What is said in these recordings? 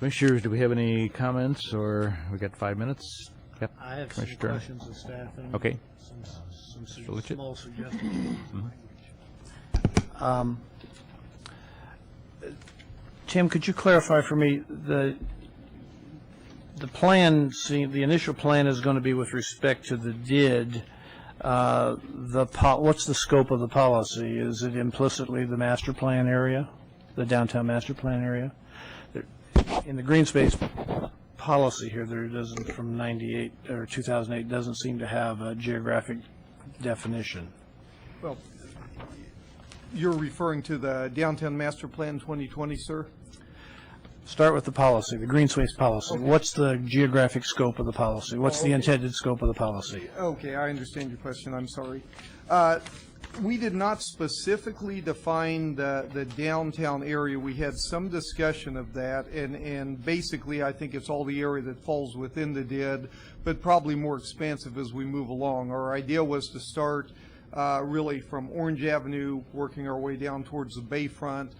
Commissioners, do we have any comments, or we got 5 minutes? Yep. I have some questions of staff and okay. some small suggestions. Tim, could you clarify for me the plan? The initial plan is going to be with respect to the DID. What's the scope of the policy? Is it implicitly the master plan area, the downtown master plan area? In the green space policy here, there doesn't, from 98 or 2008, doesn't seem to have a geographic definition. Well, you're referring to the Downtown Master Plan 2020, sir? Start with the policy, the green space policy. Okay. What's the geographic scope of the policy? What's the intended scope of the policy? Okay, I understand your question. I'm sorry. We did not specifically define the downtown area. We had some discussion of that, and basically I think it's all the area that falls within the DID, but probably more expansive as we move along. Our idea was to start really from Orange Avenue, working our way down towards the Bayfront,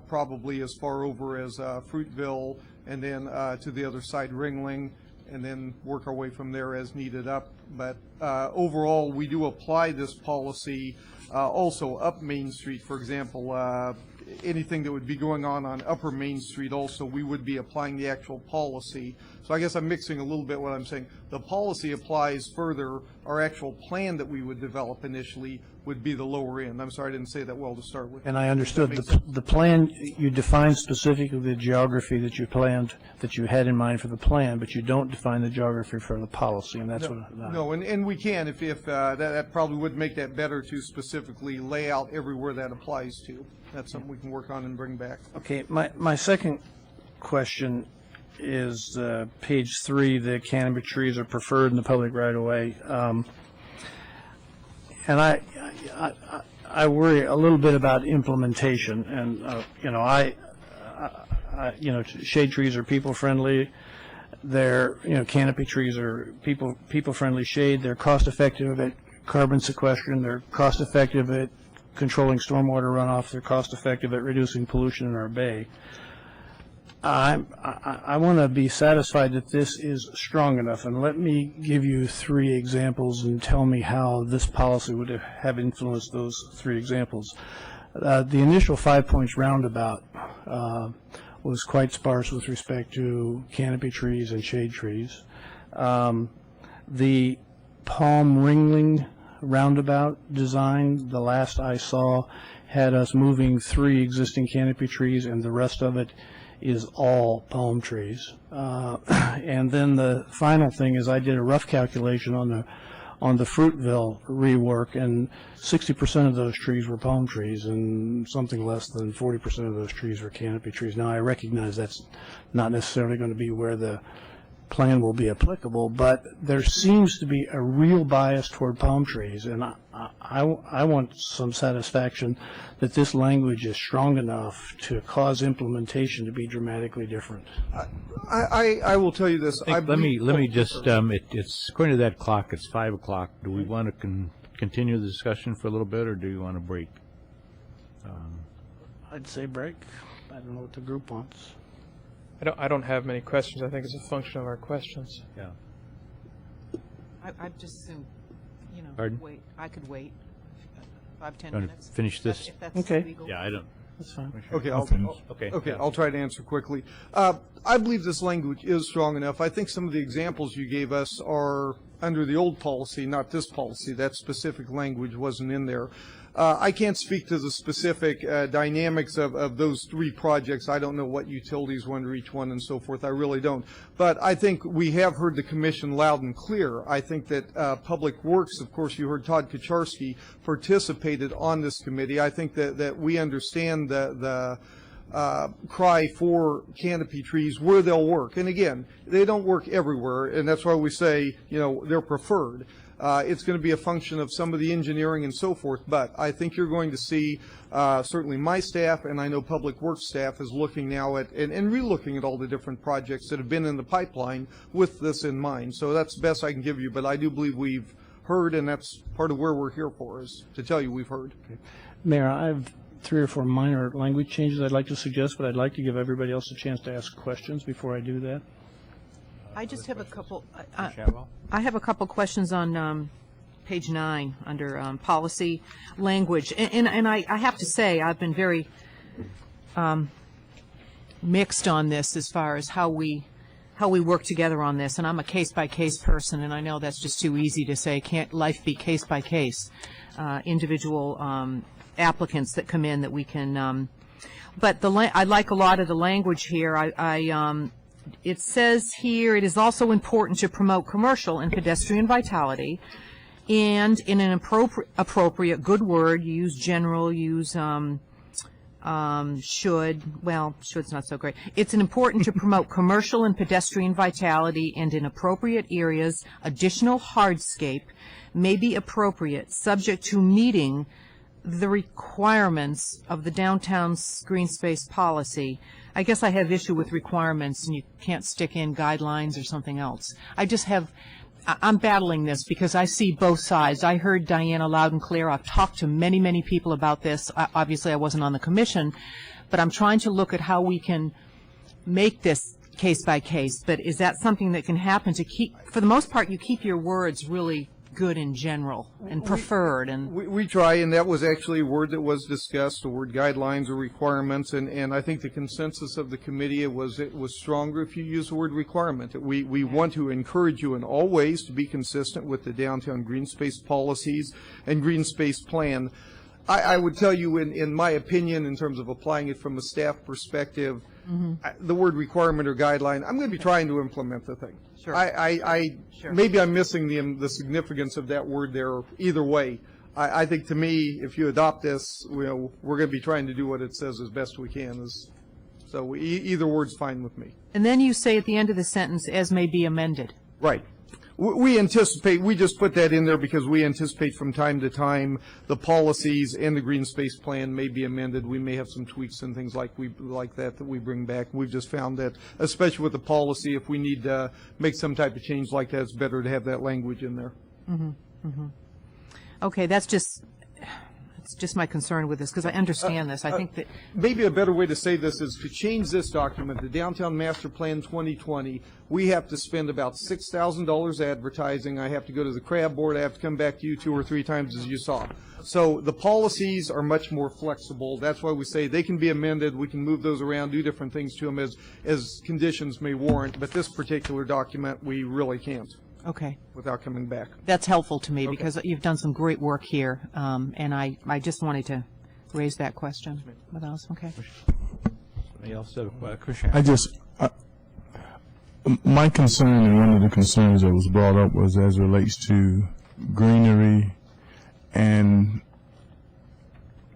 probably as far over as Fruitville, and then to the other side, Ringling, and then work our way from there as needed up. But overall, we do apply this policy also up Main Street. For example, anything that would be going on Upper Main Street also, we would be applying the actual policy. So I guess I'm mixing a little bit what I'm saying. The policy applies further. Our actual plan that we would develop initially would be the lower end. I'm sorry I didn't say that well to start with. And I understood the plan, you define specifically the geography that you planned, that you had in mind for the plan, but you don't define the geography for the policy, and that's No, and we can if that probably would make that better to specifically lay out everywhere that applies to. That's something we can work on and bring back. Okay, my second question is page 3, the canopy trees are preferred in the public right-of-way. And I worry a little bit about implementation, and shade trees are people-friendly. They're canopy trees are people-friendly shade. They're cost-effective at carbon sequestration. They're cost-effective at controlling stormwater runoff. They're cost-effective at reducing pollution in our bay. I want to be satisfied that this is strong enough, and let me give you 3 examples and tell me how this policy would have influenced those 3 examples. The initial 5 points roundabout was quite sparse with respect to canopy trees and shade trees. The palm ringling roundabout design, the last I saw, had us moving 3 existing canopy trees, and the rest of it is all palm trees. And then the final thing is I did a rough calculation on the Fruitville rework, and 60% of those trees were palm trees, and something less than 40% of those trees were canopy trees. Now I recognize that's not necessarily going to be where the plan will be applicable, but there seems to be a real bias toward palm trees, and I want some satisfaction that this language is strong enough to cause implementation to be dramatically different. I will tell you this. Let me just, it's according to that clock, it's 5 o'clock. Do we want to continue the discussion for a little bit, or do you want to break? I'd say break. I don't know what the group wants. I don't have many questions. I think it's a function of our questions. Yeah. I'd just assume, Pardon? wait. I could wait 5-10 Want minutes. to finish this? If that's Okay. legal. Yeah, I don't. That's fine. Okay, Okay. I'll try to answer quickly. I believe this language is strong enough. I think some of the examples you gave us are under the old policy, not this policy. That specific language wasn't in there. I can't speak to the specific dynamics of those 3 projects. I don't know what utilities were under each one and so forth. I really don't. But I think we have heard the commission loud and clear. I think that Public Works, of course, you heard Todd Kucharski participated on this committee. I think that we understand the cry for canopy trees where they'll work. And again, they don't work everywhere, and that's why we say, they're preferred. It's going to be a function of some of the engineering and so forth, but I think you're going to see certainly my staff, and I know Public Works staff is looking now at and re-looking at all the different projects that have been in the pipeline with this in mind. So that's the best I can give you, but I do believe we've heard, and that's part of where we're here for, is to tell you we've heard. Okay. Mayor, I've 3 or 4 minor language changes I'd like to suggest, but I'd like to give everybody else a chance to ask questions before I do that. I just have a couple, Chavez? I have a couple questions on page 9 under policy language. And I have to say, I've been very mixed on this as far as how we work together on this. And I'm a case-by-case person, and I know that's just too easy to say. Can't life be case-by-case? Individual applicants that come in that we can, but I like a lot of the language here. It says here, it is also important to promote commercial and pedestrian vitality, and in an appropriate, good word, use general, use should, well, should's not so great. It's important to promote commercial and pedestrian vitality, and in appropriate areas, additional hardscape may be appropriate, subject to meeting the requirements of the downtown's green space policy. I guess I have issue with requirements, and you can't stick in guidelines or something else. I'm battling this because I see both sides. I heard Diana loud and clear. I've talked to many, many people about this. Obviously, I wasn't on the commission, but I'm trying to look at how we can make this case by case. But is that something that can happen to keep, for the most part, you keep your words really good in general and preferred? And we try, and that was actually a word that was discussed, the word guidelines or requirements, and I think the consensus of the committee it was stronger if you use the word requirement. We want to encourage you in all ways to be consistent with the downtown green space policies and green space plan. I would tell you, in my opinion, in terms of applying it from a staff perspective, the word requirement or guideline, I'm going to be trying to implement the thing. Sure. Sure. Maybe I'm missing the significance of that word there. Either way, I think to me, if you adopt this, we're going to be trying to do what it says as best we can. So either word's fine with me. and then you say at the end of the sentence, as may be amended. Right. We anticipate, we just put that in there because we anticipate from time to time the policies and the green space plan may be amended. We may have some tweaks and things like that we bring back. We've just found that, especially with the policy, if we need to make some type of change like that, it's better to have that language in there. Okay, it's just my concern with this, because I understand this. I think that Maybe a better way to say this is to change this document, the Downtown Master Plan 2020, we have to spend about $6,000 advertising. I have to go to the CRAB board. I have to come back to you 2 or 3 times, as you saw. So the policies are much more flexible. That's why we say they can be amended. We can move those around, do different things to them as conditions may warrant. But this particular document, we really can't. okay. Without coming back. That's helpful to me because you've done some great work here, and I just wanted to raise that question. What else? Okay. Somebody else said a question. My concern, and one of the concerns that was brought up, was as it relates to greenery and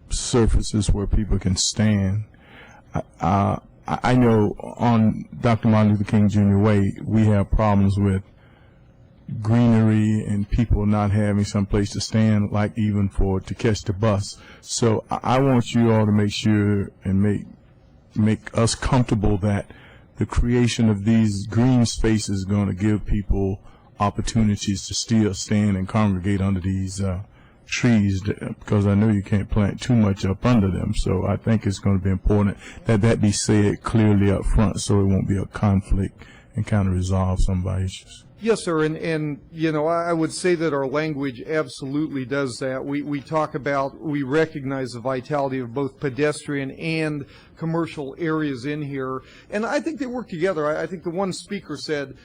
surfaces where people can stand. I know on Dr. Martin Luther King Jr. Way, we have problems with greenery and people not having some place to stand, like even to catch the bus. So I want you all to make sure and make us comfortable that the creation of these green spaces is going to give people opportunities to still stand and congregate under these trees, because I know you can't plant too much up under them. So I think it's going to be important that be said clearly up front, so it won't be a conflict and kind of resolve some of our issues. Yes, sir, and I would say that our language absolutely does that. We talk about, we recognize the vitality of both pedestrian and commercial areas in here, and I think they work together. I think the one speaker said,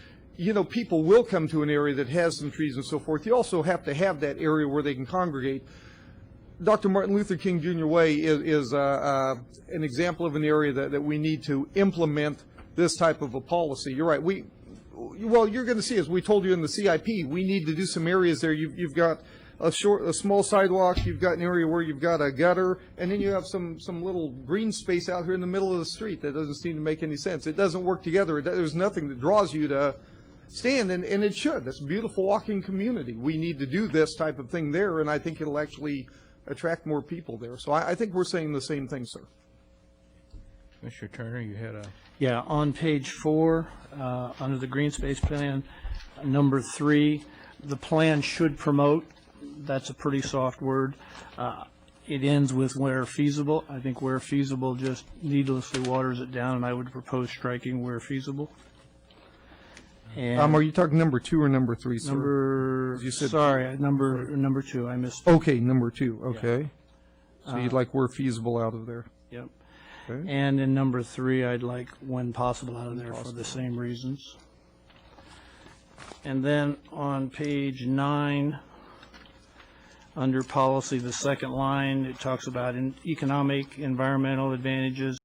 people will come to an area that has some trees and so forth. You also have to have that area where they can congregate. Dr. Martin Luther King Jr. Way is an example of an area that we need to implement this type of a policy. You're right. Well, you're going to see, as we told you in the CIP, we need to do some areas there. You've got a small sidewalk, you've got an area where you've got a gutter, and then you have some little green space out here in the middle of the street that doesn't seem to make any sense. It doesn't work together. There's nothing that draws you to stand, and it should. That's a beautiful walking community. We need to do this type of thing there, and I think it'll actually attract more people there. So I think we're saying the same thing, sir. Mr. Turner, you had a... Yeah, on page 4, under the Green Space Plan, number 3, the plan should promote. That's a pretty soft word. it ends with where feasible. I think where feasible just needlessly waters it down, and I would propose striking where feasible. And Are you talking number 2 or number 3, sir? Number 2, I missed. Okay, number 2, okay. So you'd like where feasible out of there? Yep. Okay. And in number 3, I'd like when possible out of there for the same reasons. And then on page 9, under policy, the second line, it talks about economic, environmental advantages